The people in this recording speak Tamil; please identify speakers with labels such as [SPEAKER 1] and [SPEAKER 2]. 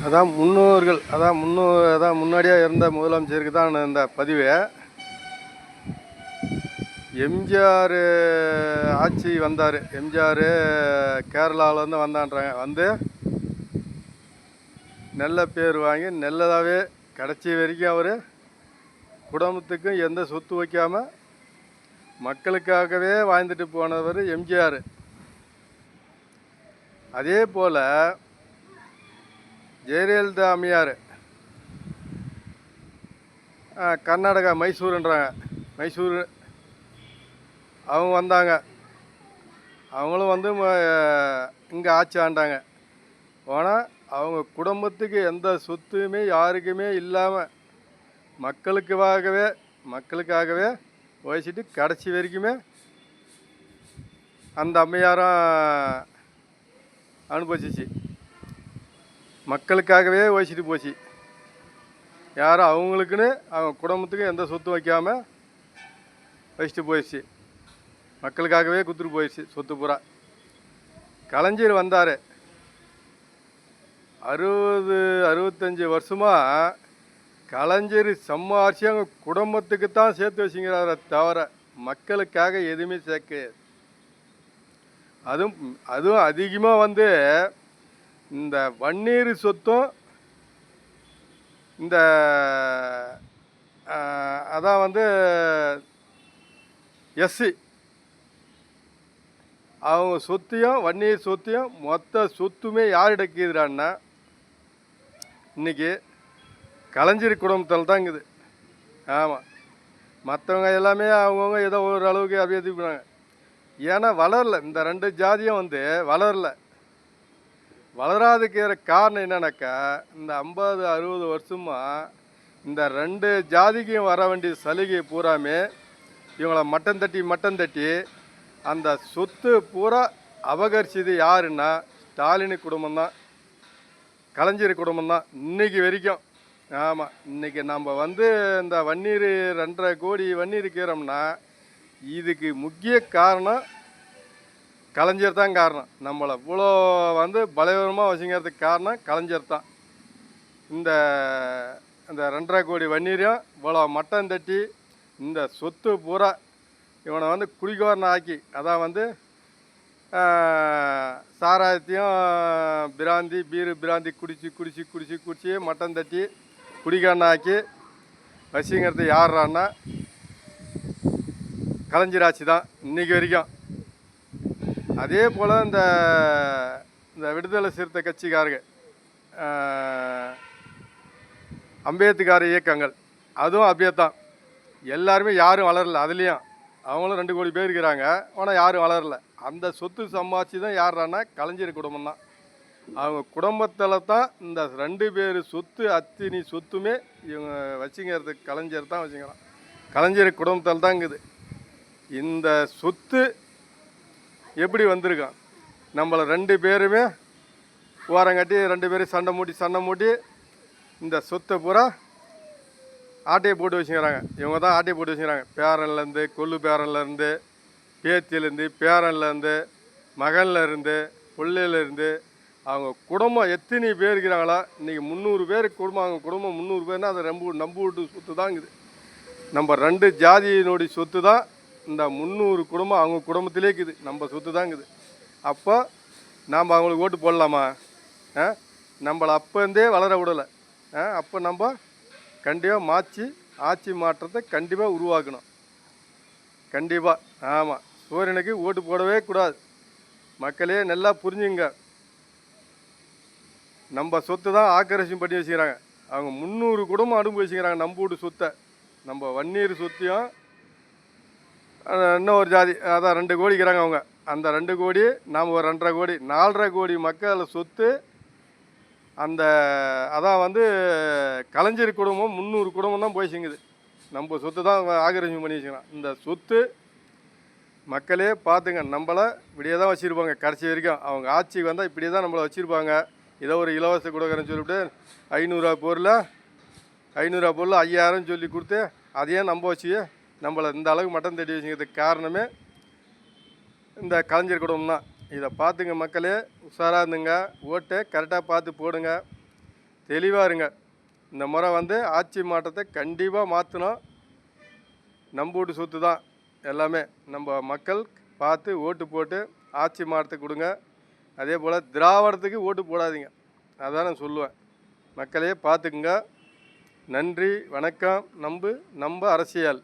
[SPEAKER 1] அதான் முன்னாடியே இருந்த முதலமைச்சருக்கு தான் இந்த பதிவு. எம்ஜிஆர் ஆட்சி வந்தார். எம்ஜிஆர் கேரளாவிலேருந்து வந்து நல்ல பேர் வாங்கி நல்லதாகவே கடைசி வரைக்கும் அவர் குடும்பத்துக்கும் எந்த சொத்து வைக்காமல் மக்களுக்காகவே வாழ்ந்துட்டு போனவர் எம்ஜிஆர். அதே போல் ஜெயலலிதா அம்மையார் கர்நாடகா மைசூர் அவங்க வந்தாங்க. அவங்களும் வந்து இங்கே ஆட்சி ஆண்டாங்க. ஆனால் அவங்க குடும்பத்துக்கு எந்த சொத்துமே யாருக்குமே இல்லாமல் மக்களுக்காகவே வயசிட்டு கடைசி வரைக்குமே அந்த அம்மையாரும் அனுபவிச்சிச்சு. மக்களுக்காகவே வயசிட்டு போச்சு. யாரும் அவங்களுக்குன்னு அவங்க குடும்பத்துக்கு எந்த சொத்து வைக்காமல் வச்சுட்டு போயிடுச்சு. மக்களுக்காகவே குத்துட்டு போயிடுச்சு சொத்து பூரா. கலைஞர் வந்தார். 65 வருஷமாக கலைஞர் சம்பாரிச்சு அவங்க குடும்பத்துக்கு தான் சேர்த்து வச்சுங்கிறார தவிர மக்களுக்காக எதுவுமே சேர்க்க. அதுவும் அதிகமாக வந்து இந்த வன்னீர் சொத்தும் இந்த அதான் வந்து எஸ்சி அவங்க சொத்தையும் வன்னீர் சொத்தையும் மொத்த சொத்துமே யார் இடக்குதுறான்னா இன்றைக்கி கலைஞர் குடும்பத்தில் தான் இருக்குது. ஆமாம், மற்றவங்க எல்லாமே அவங்கவுங்க ஏதோ ஒரு அளவுக்கு அப்படியே இது பண்ணாங்க. ஏன்னா வளரல, இந்த ரெண்டு ஜாதியும் வந்து வளராதுக்கிற காரணம் என்னன்னாக்கா இந்த 50-60 வருஷமாக இந்த ரெண்டு ஜாதிக்கும் வர வேண்டிய சலுகை பூராமே இவங்கள மட்டம் தட்டி அந்த சொத்து பூரா அபகரிச்சது யாருன்னா ஸ்டாலின் குடும்பம்தான், கலைஞர் குடும்பம்தான் இன்றைக்கி வரைக்கும். ஆமாம், இன்றைக்கி நம்ம வந்து இந்த வன்னீர் 2.5 கோடி வன்னீர் கீறோம்னா இதுக்கு முக்கிய காரணம் கலைஞர் தான் காரணம். நம்மளை இவ்வளோ வந்து பலவீனமாக வச்சுங்கிறதுக்கு காரணம் கலைஞர் தான். இந்த 2.5 கோடி வன்னீரையும் இவ்வளோ மட்டம் தட்டி இந்த சொத்து பூரா இவனை வந்து குடிகாரனை ஆக்கி, அதான் வந்து சாராயத்தையும் பிராந்தி குடிச்சு மட்டம் தட்டி குடிகாரனை ஆக்கி வச்சுங்கிறது யாரான்னா கலைஞர் ஆட்சி தான் இன்றைக்கி வரைக்கும். அதே போல் இந்த விடுதலை சிறுத்தை கட்சிக்காரங்க அம்பேத்கர் இயக்கங்கள் அதுவும் அப்படியே தான். எல்லாருமே யாரும் வளரல. அதுலேயும் அவங்களும் 2 கோடி பேர் இருக்கிறாங்க. ஆனால் யாரும் வளரல. அந்த சொத்து சம்பாதிச்சு தான் யாரானா கலைஞர் குடும்பம் தான். அவங்க குடும்பத்தில் தான் இந்த 2 பேர் சொத்து அத்தினி சொத்துமே இவங்க வச்சுங்கிறதுக்கு கலைஞர் தான் வச்சுக்கலாம். கலைஞர் குடும்பத்தில் தான் இருக்குது. இந்த சொத்து எப்படி வந்திருக்கான்? நம்மளை 2 பேருமே ஓரங்கட்டி 2 பேரும் சண்டை மூட்டி இந்த சொத்தை பூரா ஆட்டையை போட்டு வச்சுக்கிறாங்க. இவங்க தான் ஆட்டையை போட்டு வச்சுக்கிறாங்க. பேரன்லேருந்து கொள்ளு பேரன்லேருந்து பேத்தியிலேருந்து பேரன்லேருந்து மகன்லேருந்து பிள்ளையிலேருந்து அவங்க குடும்பம் எத்தனை பேர் இருக்கிறாங்களா? இன்றைக்கி 300 பேர் குடும்பம். அவங்க குடும்பம் 300 பேர்னால் அது நம்ப வீட்டு சொத்து தான் இருக்குது. நம்ம 2 ஜாதியினுடைய சொத்து தான் இந்த 300 குடும்பம் அவங்க குடும்பத்திலே இருக்குது. நம்ம சொத்து தான் இருக்குது. அப்போ நாம் அவங்களுக்கு ஓட்டு போடலாமா? நம்மளை அப்போந்தே வளர விடலை. அப்போ நம்ம கண்டிப்பாக ஆட்சி மாற்றத்தை கண்டிப்பாக உருவாக்கணும். கண்டிப்பாக. ஆமாம், சூரியனுக்கு ஓட்டு போடவே கூடாது. மக்களே நல்லா புரிஞ்சுங்க. நம்ம சொத்து தான் ஆக்கிரமிப்பு பண்ணி வச்சுக்கிறாங்க. அவங்க 300 குடும்பம் அனுபவிச்சுக்கிறாங்க நம்ம வீட்டு சொத்தை. நம்ம வன்னீர் சொத்தையும் இன்னும் ஒரு ஜாதி அதான் 2 கோடிக்கிறாங்க அவங்க. அந்த 2 கோடி நாம் ஒரு 2.5 கோடி 4.5 கோடி மக்கள் சொத்து. அதான் வந்து கலைஞர் குடும்பம் 300 குடும்பம் தான் போயிச்சுங்குது. நம்ம சொத்து தான் ஆக்கிரமிப்பு பண்ணி வச்சுக்கலாம். இந்த சொத்து மக்களே பார்த்துங்க. நம்மளை இப்படியே தான் வச்சுருப்பாங்க கடைசி வரைக்கும். அவங்க ஆட்சிக்கு வந்தால் இப்படியே தான் நம்மளை வச்சுருப்பாங்க. ஏதோ ஒரு இலவச கொடுக்குறேன்னு சொல்லிவிட்டு 500 பொருள் 5000 சொல்லி கொடுத்து அதையே நம்ப வச்சு நம்மளை இந்த அளவுக்கு மட்டம் தட்டி வச்சுக்கிறதுக்கு காரணமே இந்த கலைஞர் குடும்பம் தான். இதை பார்த்துங்க மக்களே, உஷாராக இருந்துங்க. ஓட்டை கரெக்டாக பார்த்து போடுங்க. தெளிவாக இருங்க. இந்த முறை வந்து ஆட்சி மாற்றத்தை கண்டிப்பாக மாற்றணும். நம்ம வீட்டு சொத்து தான் எல்லாமே. நம்ம மக்கள் பார்த்து ஓட்டு போட்டு ஆட்சி மாற்றத்துக்கு கொடுங்க. அதே போல் திராவிடத்துக்கு ஓட்டு போடாதீங்க. அதான் நான் சொல்லுவேன். மக்களையே பார்த்துக்குங்க. நன்றி, வணக்கம். நம்ம அரசியல்.